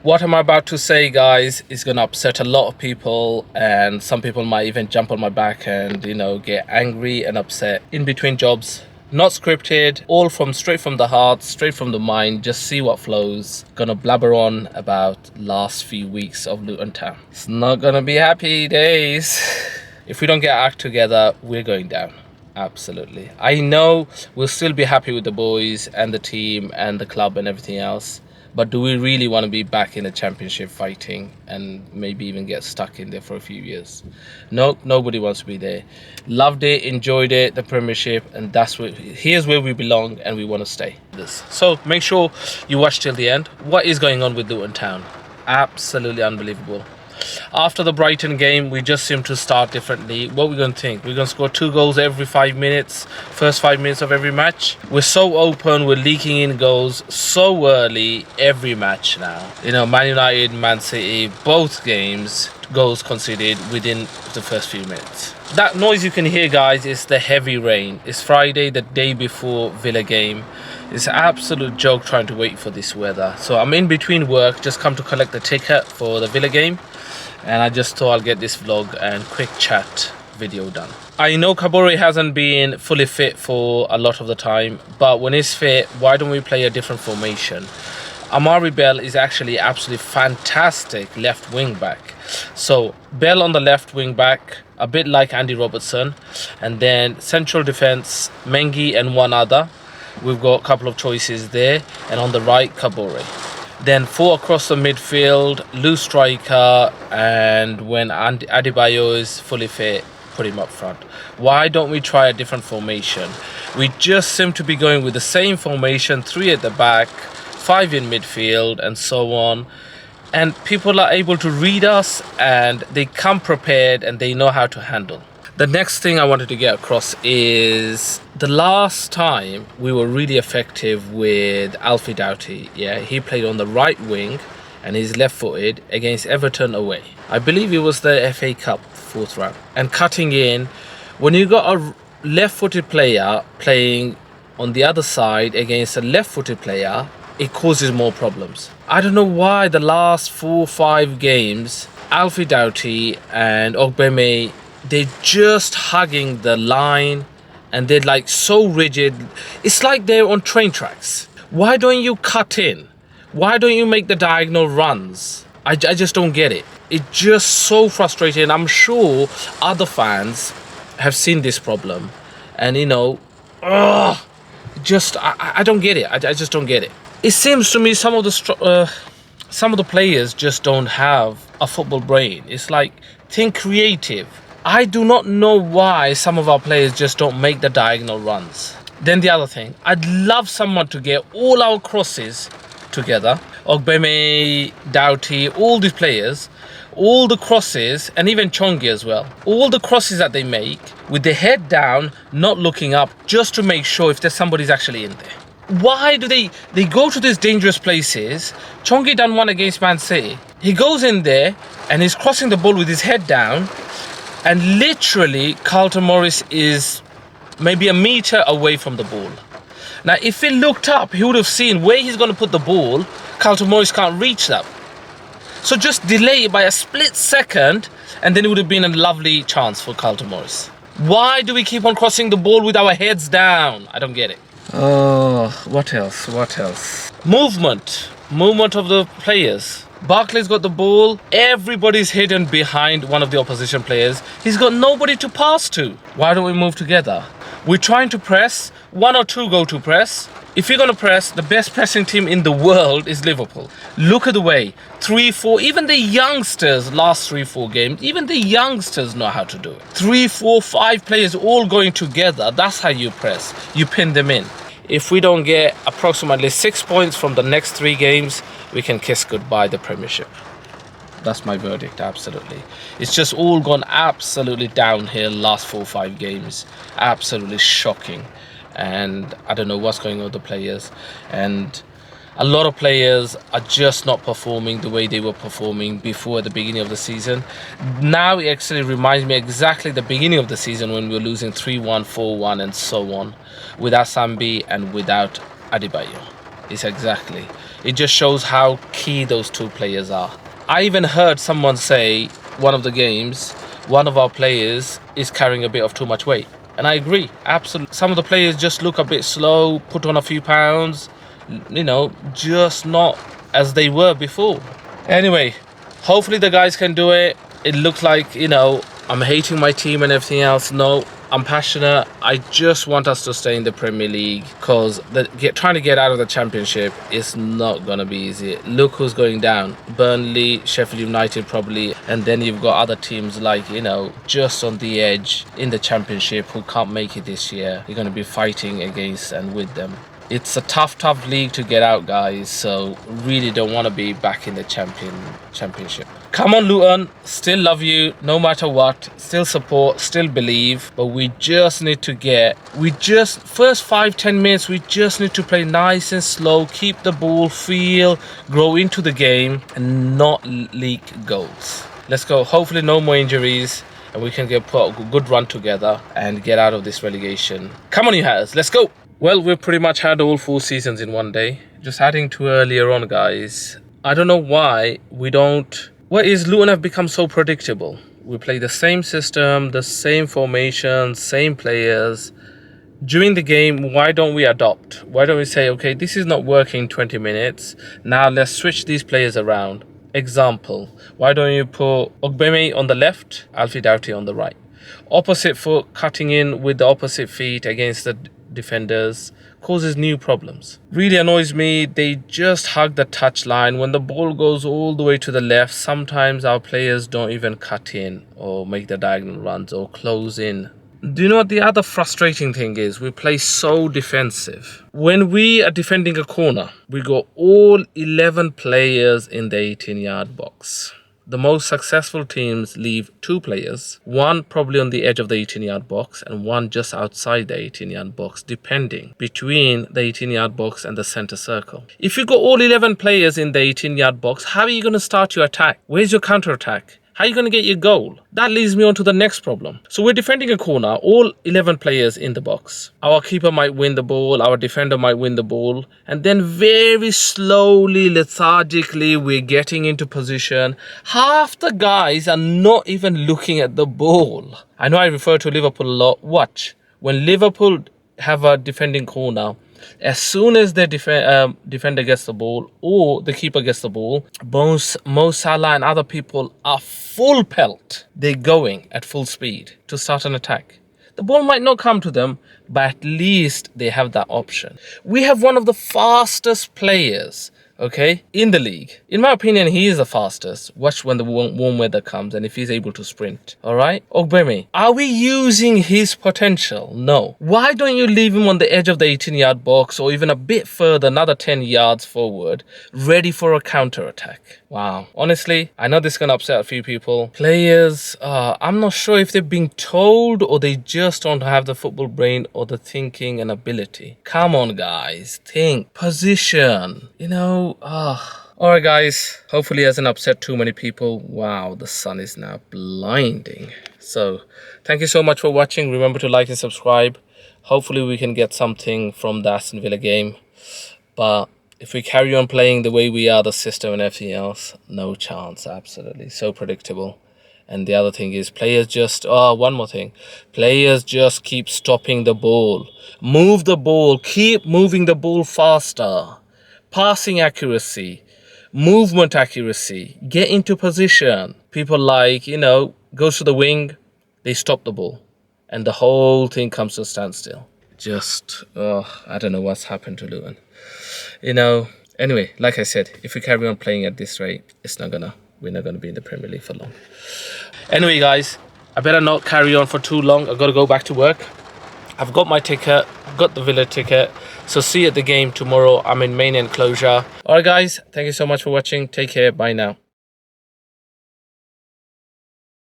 What I'm about to say, guys, is going to upset a lot of people, and some people might even jump on my back and, get angry and upset. In between jobs, not scripted, all from straight from the heart, straight from the mind, just see what flows. Gonna blabber on about last few weeks of Luton Town. It's not gonna be happy days. If we don't get our act together, we're going down. Absolutely. I know we'll still be happy with the boys and the team and the club and everything else. But do we really want to be back in the championship fighting and maybe even get stuck in there for a few years? No, nobody wants to be there. Loved it, enjoyed it, the Premiership, and here's where we belong and we want to stay. So make sure you watch till the end. What is going on with Luton Town? Absolutely unbelievable. After the Brighton game, we just seem to start differently. What are we going to think? We're going to score 2 goals every 5 minutes, first 5 minutes of every match. We're so open, we're leaking in goals so early every match now. Man United, Man City, both games, goals conceded within the first few minutes. That noise you can hear, guys, is the heavy rain. It's Friday, the day before Villa game. It's an absolute joke trying to wait for this weather. So I'm in between work, just come to collect the ticket for the Villa game. And I just thought I'll get this vlog and quick chat video done. I know Kabore hasn't been fully fit for a lot of the time, but when he's fit, why don't we play a different formation? Amari Bell is actually absolutely fantastic left wing back. So Bell on the left wing back, a bit like Andy Robertson, and then central defense, Mengi and one other. We've got a couple of choices there, and on the right, Kabore. Then 4 across the midfield, loose striker, and when Adebayo is fully fit, put him up front. Why don't we try a different formation? We just seem to be going with the same formation, 3 at the back, 5 in midfield, and so on. And people are able to read us, and they come prepared, and they know how to handle. The next thing I wanted to get across is the last time we were really effective with Alfie Doughty. Yeah, he played on the right wing and he's left-footed against Everton away. I believe it was the FA Cup 4th round. And cutting in, when you got a left-footed player playing on the other side against a left-footed player, it causes more problems. I don't know why the last 4 or 5 games, Alfie Doughty and Ogbeme, they're just hugging the line and they're like so rigid. It's like they're on train tracks. Why don't you cut in? Why don't you make the diagonal runs? I just don't get it. It's just so frustrating. I'm sure other fans have seen this problem. And I don't get it. I just don't get it. It seems to me some of the players just don't have a football brain. It's like, think creative. I do not know why some of our players just don't make the diagonal runs. Then the other thing, I'd love someone to get all our crosses together. Ogbeme, Doughty, all these players, all the crosses, and even Chongi as well. All the crosses that they make with their head down, not looking up, just to make sure if there's somebody's actually in there. Why do they go to these dangerous places? Chongi done one against Man City. He goes in there and he's crossing the ball with his head down. And literally, Carlton Morris is maybe a meter away from the ball. Now, if he looked up, he would have seen where he's going to put the ball. Carlton Morris can't reach that. So just delay it by a split second, and then it would have been a lovely chance for Carlton Morris. Why do we keep on crossing the ball with our heads down? I don't get it. Oh, what else? Movement of the players. Barkley's got the ball. Everybody's hidden behind one of the opposition players. He's got nobody to pass to. Why don't we move together? We're trying to press. 1 or 2 go to press. If you're going to press, the best pressing team in the world is Liverpool. Look at the way. 3, 4, even the youngsters, last 3, 4 games, even the youngsters know how to do it. 3, 4, 5 players all going together. That's how you press. You pin them in. If we don't get approximately 6 points from the next 3 games, we can kiss goodbye the Premiership. That's my verdict, absolutely. It's just all gone absolutely downhill last 4 or 5 games. Absolutely shocking. And I don't know what's going on with the players. And a lot of players are just not performing the way they were performing before at the beginning of the season. Now it actually reminds me exactly the beginning of the season when we were losing 3-1, 4-1 and so on, without Sambi and without Adebayo. It's exactly. It just shows how key those two players are. I even heard someone say one of the games, one of our players is carrying a bit of too much weight. And I agree, absolutely. Some of the players just look a bit slow, put on a few pounds, you know, just not as they were before. Anyway, hopefully the guys can do it. It looks like, you know, I'm hating my team and everything else. No, I'm passionate. I just want us to stay in the Premier League, because trying to get out of the Championship is not going to be easy. Look who's going down. Burnley, Sheffield United probably, and then you've got other teams like, you know, just on the edge in the Championship who can't make it this year. You're going to be fighting against and with them. It's a tough league to get out, guys, so really don't want to be back in the championship. Come on, Luton, still love you no matter what, still support, still believe, but we just need to first 5-10 minutes, we just need to play nice and slow, keep the ball, feel, grow into the game, and not leak goals. Let's go. Hopefully no more injuries, and we can put a good run together and get out of this relegation. Come on, you Hatters, let's go. Well, we've pretty much had all 4 seasons in one day. Just adding to earlier on, guys. I don't know why we don't... What is Luton have become so predictable? We play the same system, the same formation, same players. During the game, why don't we adopt? Why don't we say, okay, this is not working 20 minutes. Now let's switch these players around. Example, why don't you put Ogbeme on the left, Alfie Doughty on the right? Opposite foot cutting in with the opposite feet against the defenders causes new problems. Really annoys me. They just hug the touchline. When the ball goes all the way to the left, sometimes our players don't even cut in or make the diagonal runs or close in. Do you know what the other frustrating thing is? We play so defensive. When we are defending a corner, we got all 11 players in the 18-yard box. The most successful teams leave 2 players, one probably on the edge of the 18-yard box and one just outside the 18-yard box, depending between the 18-yard box and the center circle. If you got all 11 players in the 18-yard box, how are you going to start your attack? Where's your counter attack? How are you going to get your goal? That leads me on to the next problem. So we're defending a corner, all 11 players in the box. Our keeper might win the ball, our defender might win the ball, and then very slowly, lethargically, we're getting into position. Half the guys are not even looking at the ball. I know I refer to Liverpool a lot. Watch. When Liverpool have a defending corner, as soon as the defender gets the ball or the keeper gets the ball, Mo Salah and other people are full pelt. They're going at full speed to start an attack. The ball might not come to them, but at least they have that option. We have one of the fastest players, okay, in the league. In my opinion, he is the fastest. Watch when the warm weather comes and if he's able to sprint. All right, Ogbeme, are we using his potential? No. Why don't you leave him on the edge of the 18-yard box or even a bit further, another 10 yards forward, ready for a counter attack? Wow. Honestly, I know this is going to upset a few people. Players, I'm not sure if they're being told or they just don't have the football brain or the thinking and ability. Come on, guys. Think. Position. You know, Alright, guys. Hopefully it hasn't upset too many people. Wow, the sun is now blinding. So, thank you so much for watching. Remember to like and subscribe. Hopefully we can get something from the Aston Villa game. But if we carry on playing the way we are, the system and everything else, no chance, absolutely. So predictable. And the other thing is players just, one more thing. Players just keep stopping the ball. Move the ball, keep moving the ball faster. Passing accuracy, movement accuracy, get into position. People like, you know, goes to the wing, they stop the ball. And the whole thing comes to a standstill. Just, I don't know what's happened to Luton. You know, anyway, like I said, if we carry on playing at this rate, we're not gonna be in the Premier League for long. Anyway, guys, I better not carry on for too long. I've got to go back to work. I've got my ticket, I've got the Villa ticket. So see you at the game tomorrow. I'm in main enclosure. Alright, guys, thank you so much for watching. Take care. Bye now.